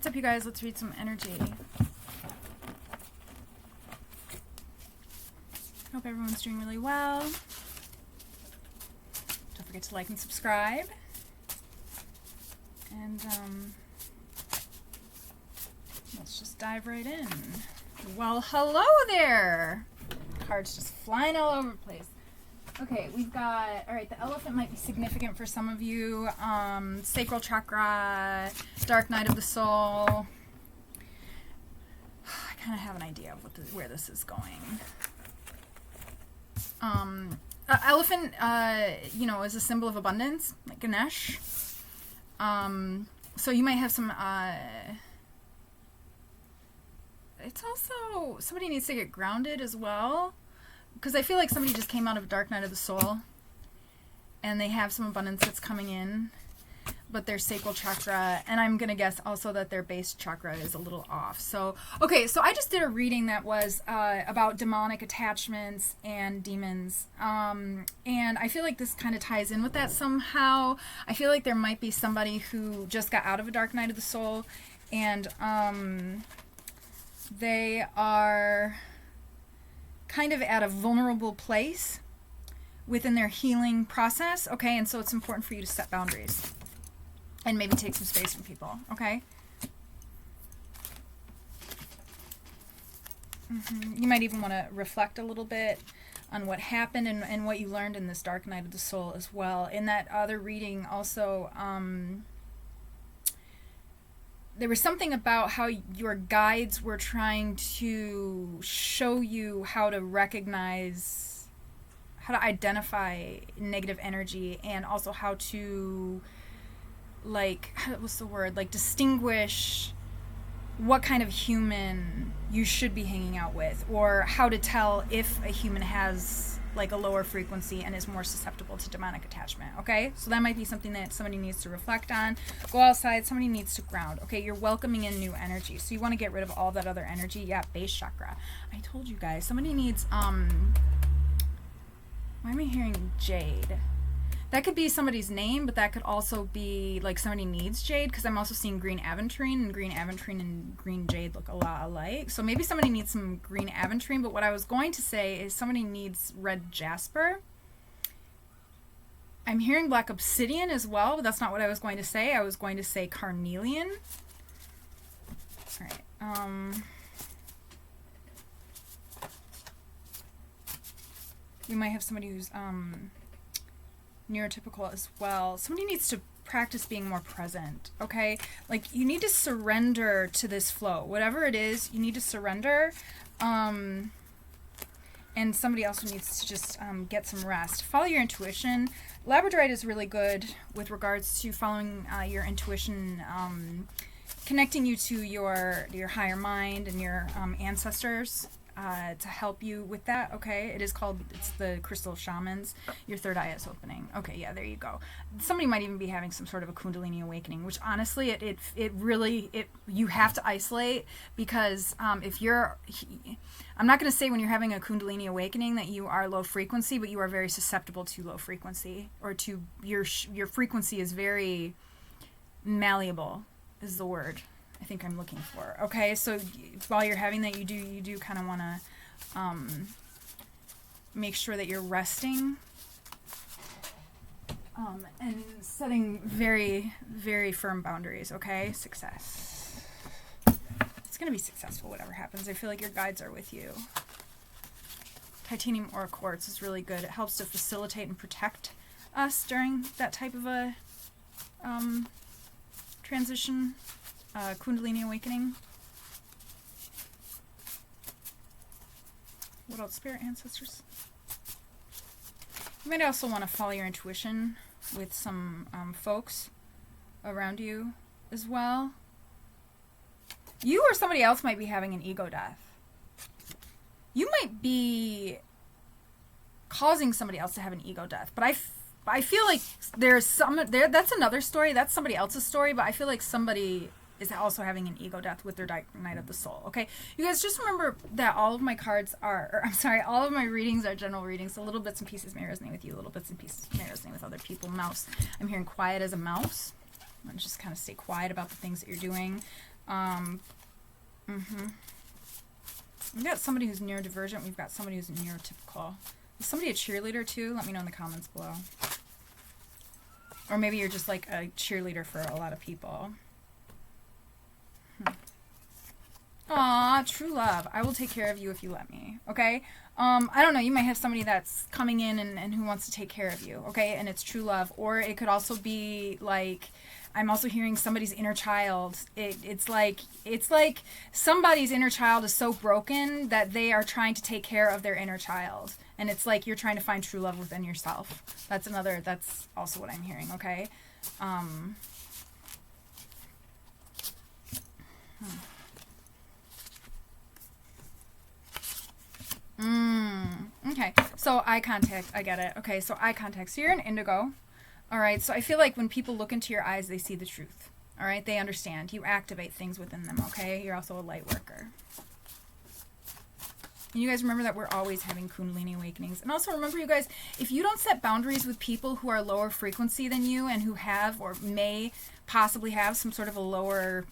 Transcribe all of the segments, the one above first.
What's up, you guys? Let's read some energy. Hope everyone's doing really well. Don't forget to like and subscribe. And let's just dive right in. Well, hello there! Cards just flying all over the place. Okay, we've got, all right, the elephant might be significant for some of you. Sacral chakra, dark night of the soul. I kind of have an idea of where this is going. Elephant, you know, is a symbol of abundance, like Ganesh. So you might have some, it's also, somebody needs to get grounded as well. Because I feel like somebody just came out of Dark Night of the Soul. And they have some abundance that's coming in. But their sacral chakra, and I'm going to guess also that their base chakra is a little off. So, okay, so I just did a reading that was about demonic attachments and demons. And I feel like this kind of ties in with that somehow. I feel like there might be somebody who just got out of a Dark Night of the Soul. And they are kind of at a vulnerable place within their healing process, okay? And so it's important for you to set boundaries and maybe take some space from people, okay? You might even want to reflect a little bit on what happened and what you learned in this Dark Night of the Soul as well. In that other reading also, there was something about how your guides were trying to show you how to recognize, how to identify negative energy, and also how to, like, what's the word? Like, distinguish what kind of human you should be hanging out with, or how to tell if a human has, like, a lower frequency and is more susceptible to demonic attachment, okay? So that might be something that somebody needs to reflect on. Go outside, somebody needs to ground, okay? You're welcoming in new energy, so you want to get rid of all that other energy. Yeah, base chakra. I told you guys, somebody needs, why am I hearing jade? That could be somebody's name, but that could also be, like, somebody needs jade, because I'm also seeing green aventurine, and green aventurine and green jade look a lot alike. So maybe somebody needs some green aventurine, but what I was going to say is somebody needs red jasper. I'm hearing black obsidian as well, but that's not what I was going to say. I was going to say carnelian. All right. We might have somebody who's, neurotypical as well. Somebody needs to practice being more present, okay? Like, you need to surrender to this flow. Whatever it is, you need to surrender. And somebody also needs to just get some rest. Follow your intuition. Labradorite is really good with regards to following your intuition, connecting you to your higher mind and your ancestors. To help you with that, okay? It's the crystal shamans. Your third eye is opening. Okay, yeah, there you go. Somebody might even be having some sort of a kundalini awakening, which honestly, it really, you have to isolate, because if you're, I'm not going to say when you're having a kundalini awakening that you are low frequency, but you are very susceptible to low frequency, or to your frequency is very malleable, is the word I think I'm looking for. Okay, so while you're having that, you do kind of want to make sure that you're resting and setting very, very firm boundaries. Okay, success. It's gonna be successful whatever happens. I feel like your guides are with you. Titanium ore quartz is really good. It helps to facilitate and protect us during that type of a transition. Kundalini awakening. What else? Spirit ancestors. You might also want to follow your intuition with some folks around you as well. You or somebody else might be having an ego death. You might be causing somebody else to have an ego death, but I feel like there's some there. That's another story. That's somebody else's story, but I feel like somebody is also having an ego death with their Dark Night of the Soul. Okay, you guys just remember that all of my cards are, all of my readings are general readings. So little bits and pieces may resonate with you, little bits and pieces may resonate with other people. Mouse, I'm hearing quiet as a mouse. I'm just kind of stay quiet about the things that you're doing. We've got somebody who's neurodivergent. We've got somebody who's neurotypical. Is somebody a cheerleader too? Let me know in the comments below. Or maybe you're just like a cheerleader for a lot of people. Aw, true love. I will take care of you if you let me, okay? I don't know. You might have somebody that's coming in and who wants to take care of you, okay? And it's true love. Or it could also be like, I'm also hearing somebody's inner child. It's like somebody's inner child is so broken that they are trying to take care of their inner child. And it's like you're trying to find true love within yourself. That's also what I'm hearing, okay? Okay, so eye contact, I get it. Okay, so eye contact. So you're an indigo. All right, so I feel like when people look into your eyes, they see the truth. All right, they understand. You activate things within them, okay? You're also a light worker. And you guys remember that we're always having Kundalini awakenings. And also remember, you guys, if you don't set boundaries with people who are lower frequency than you and who have or may possibly have some sort of a lower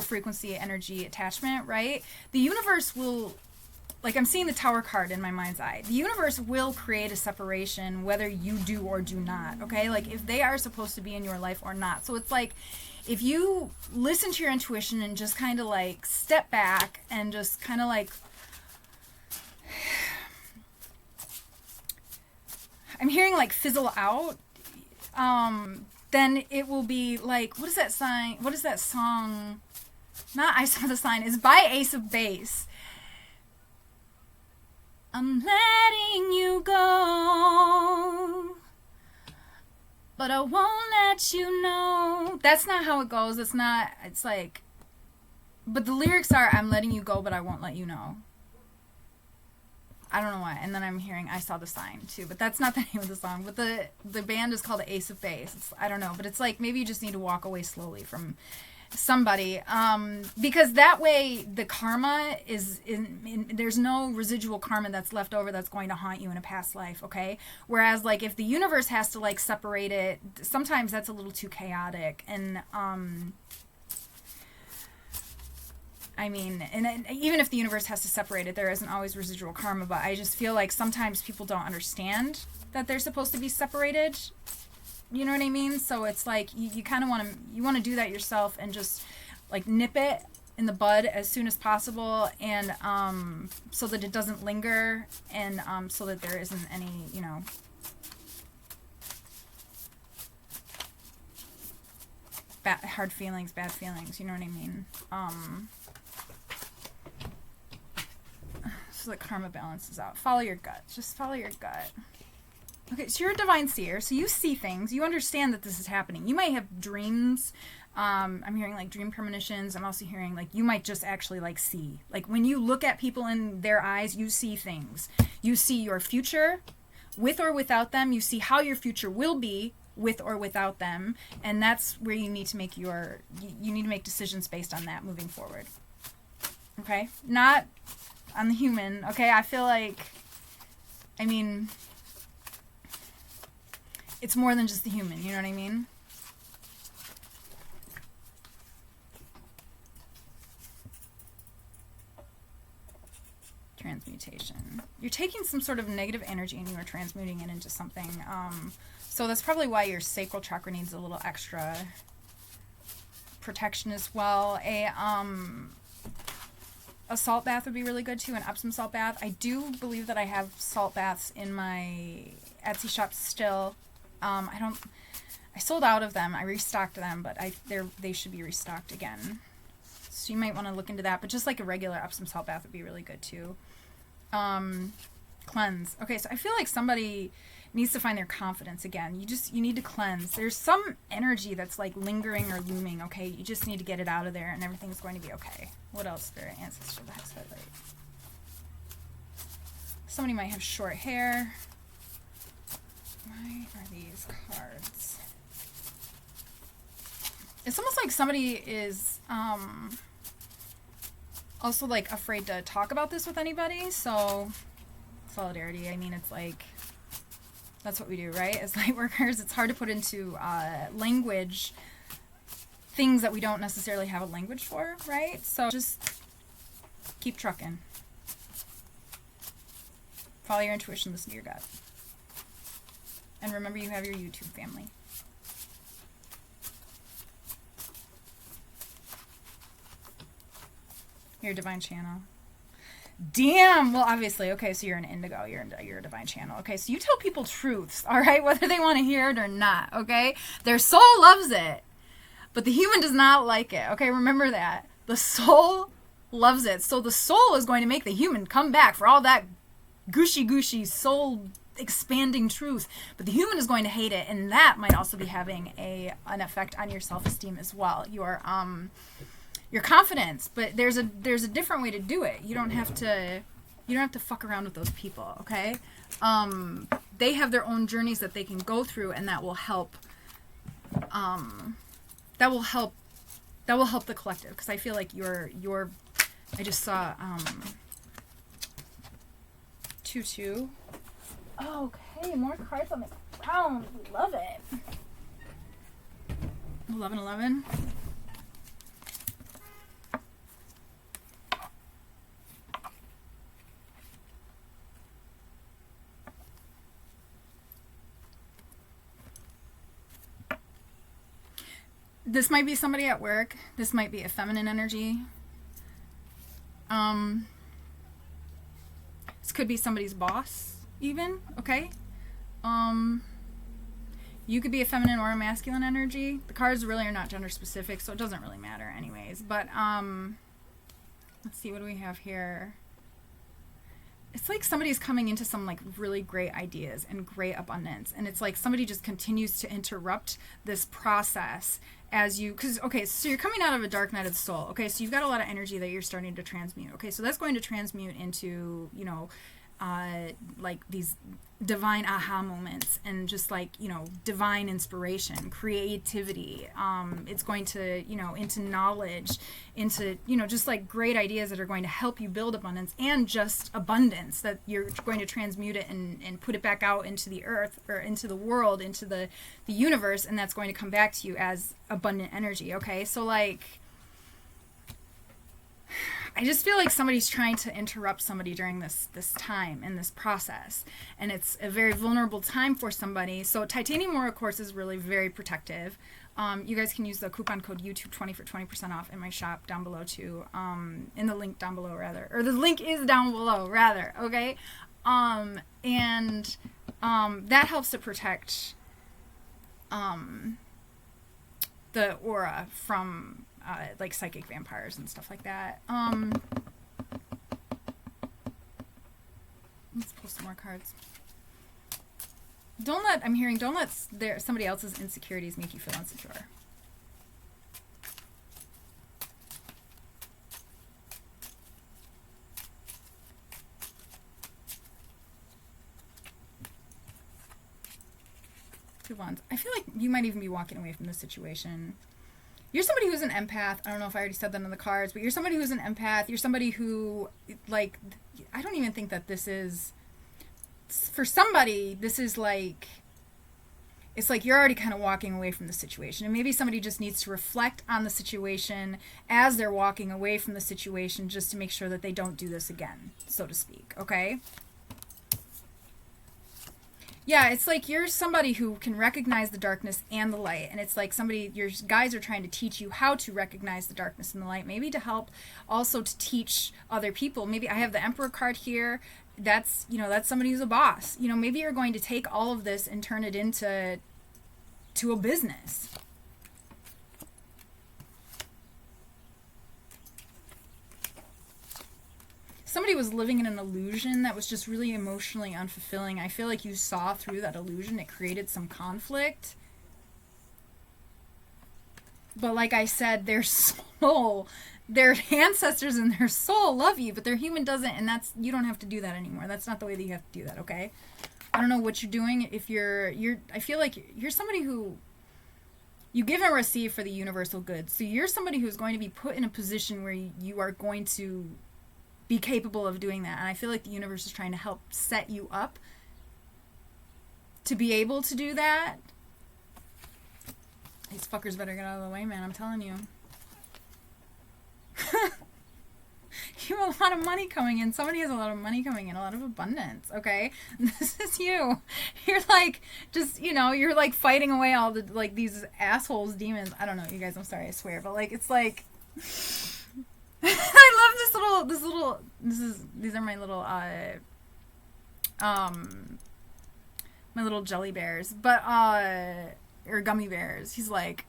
frequency energy attachment, right? The universe will, like I'm seeing the Tower card in my mind's eye. The universe will create a separation whether you do or do not, okay? Like if they are supposed to be in your life or not. So it's like if you listen to your intuition and just kind of like step back and just kind of like, I'm hearing like fizzle out, then it will be like, what is that sign? What is that song? Not I Saw the Sign. It's by Ace of Base. I'm letting you go, but I won't let you know. That's not how it goes. It's not, it's like, but the lyrics are, I'm letting you go, but I won't let you know. I don't know why. And then I'm hearing I Saw the Sign too, but that's not the name of the song. But the band is called Ace of Base. I don't know, but it's like maybe you just need to walk away slowly from somebody, because that way the karma is there's no residual karma that's left over that's going to haunt you in a past life, okay? Whereas like if the universe has to like separate it, sometimes that's a little too chaotic. And I mean, and even if the universe has to separate it, there isn't always residual karma, but I just feel like sometimes people don't understand that they're supposed to be separated. You know what I mean? So it's like you kind of want to do that yourself and just like nip it in the bud as soon as possible, and so that it doesn't linger, and so that there isn't any, you know, hard feelings, bad feelings. You know what I mean? So that karma balances out. Follow your gut. Just follow your gut. Okay, so you're a divine seer, so you see things. You understand that this is happening. You might have dreams. I'm hearing like dream premonitions. I'm also hearing like you might just actually like see. Like when you look at people in their eyes, you see things. You see your future with or without them. You see how your future will be with or without them. And that's where you need to make you need to make decisions based on that moving forward. Okay? Not on the human. Okay? I feel like, I mean, it's more than just the human, you know what I mean? Transmutation. You're taking some sort of negative energy and you are transmuting it into something. So that's probably why your sacral chakra needs a little extra protection as well. A salt bath would be really good too, an Epsom salt bath. I do believe that I have salt baths in my Etsy shop still. I sold out of them. I restocked them, but they should be restocked again. So you might want to look into that, but just like a regular Epsom salt bath would be really good too. Cleanse. Okay, so I feel like somebody needs to find their confidence again. You need to cleanse. There's some energy that's like lingering or looming, okay? You just need to get it out of there and everything's going to be okay. What else, Spirit, Ancestor, the Hex Headlight? Somebody might have short hair. Why are these cards? It's almost like somebody is also like afraid to talk about this with anybody. So solidarity, I mean, it's like that's what we do, right? As light workers, it's hard to put into language things that we don't necessarily have a language for, right? So just keep trucking. Follow your intuition, listen to your gut. And remember, you have your YouTube family. Your divine channel. Damn! Well, obviously, okay, so you're an indigo. You're a divine channel. Okay, so you tell people truths, all right? Whether they want to hear it or not, okay? Their soul loves it, but the human does not like it, okay? Remember that. The soul loves it. So the soul is going to make the human come back for all that gushy soul expanding truth, but the human is going to hate it, and that might also be having an effect on your self-esteem as well. Your confidence, but there's a different way to do it. You don't have to fuck around with those people, okay? They have their own journeys that they can go through, and that will help the collective, because I feel like I just saw 2-2. Okay, more cards on the ground. Love it. 11. This might be somebody at work. This might be a feminine energy. This could be somebody's boss, even, okay? You could be a feminine or a masculine energy. The cards really are not gender specific, so it doesn't really matter anyways. But, let's see, what do we have here? It's like somebody's coming into some like really great ideas and great abundance, and it's like somebody just continues to interrupt this process as you, because okay, so you're coming out of a dark night of the soul, okay, so you've got a lot of energy that you're starting to transmute, okay, so that's going to transmute into, you know, like these divine aha moments, and just like, you know, divine inspiration, creativity, it's going to, you know, into knowledge, into, you know, just like great ideas that are going to help you build abundance, and just abundance that you're going to transmute it and put it back out into the earth, or into the world, into the universe, and that's going to come back to you as abundant energy, okay? So like, I just feel like somebody's trying to interrupt somebody during this time in this process, and it's a very vulnerable time for somebody. So Titanium Aura course is really very protective. You guys can use the coupon code YouTube20 for 20% off in my shop down below too. In the link down below, rather, or the link is down below, rather. Okay, and that helps to protect the aura from like psychic vampires and stuff like that. Let's pull some more cards. Don't let somebody else's insecurities make you feel insecure. Two Wands. I feel like you might even be walking away from this situation. You're somebody who's an empath. I don't know if I already said that on the cards, but you're somebody who's an empath. You're somebody who, like, I don't even think that this is, for somebody, this is like, it's like you're already kind of walking away from the situation. And maybe somebody just needs to reflect on the situation as they're walking away from the situation, just to make sure that they don't do this again, so to speak, okay? Yeah, it's like you're somebody who can recognize the darkness and the light, and it's like your guides are trying to teach you how to recognize the darkness and the light, maybe to help also to teach other people. Maybe I have the Emperor card here. That's, you know, that's somebody who's a boss. You know, maybe you're going to take all of this and turn it into a business. Somebody was living in an illusion that was just really emotionally unfulfilling. I feel like you saw through that illusion. It created some conflict. But like I said, their soul, their ancestors and their soul love you, but their human doesn't, and you don't have to do that anymore. That's not the way that you have to do that, okay? I don't know what you're doing. If I feel like you're somebody who, you give and receive for the universal good. So you're somebody who's going to be put in a position where you are going to be capable of doing that. And I feel like the universe is trying to help set you up to be able to do that. These fuckers better get out of the way, man. I'm telling you. You have a lot of money coming in. Somebody has a lot of money coming in, a lot of abundance, okay? This is you. You're like, just, you know, you're like fighting away all the, like, these assholes, demons. I don't know, you guys, I'm sorry, I swear. But, like, it's like, I love these are my little, my little jelly bears. But, or gummy bears. He's like,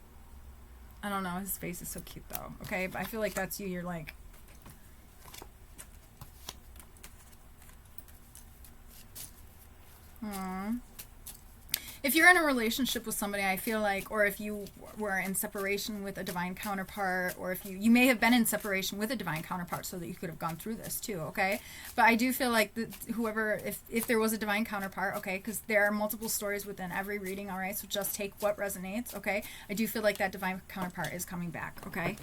I don't know, his face is so cute, though, okay? But I feel like that's you. You're like, if you're in a relationship with somebody, I feel like, or if you were in separation with a divine counterpart, or if you may have been in separation with a divine counterpart so that you could have gone through this too, okay? But I do feel like whoever, if there was a divine counterpart, okay, because there are multiple stories within every reading, all right? So just take what resonates, okay? I do feel like that divine counterpart is coming back, okay?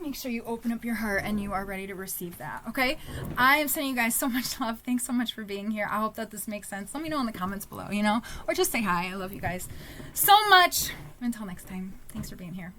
Make sure you open up your heart and you are ready to receive that, okay? I am sending you guys so much love. Thanks so much for being here. I hope that this makes sense. Let me know in the comments below, you know? Or just say hi. I love you guys so much. Until next time, thanks for being here.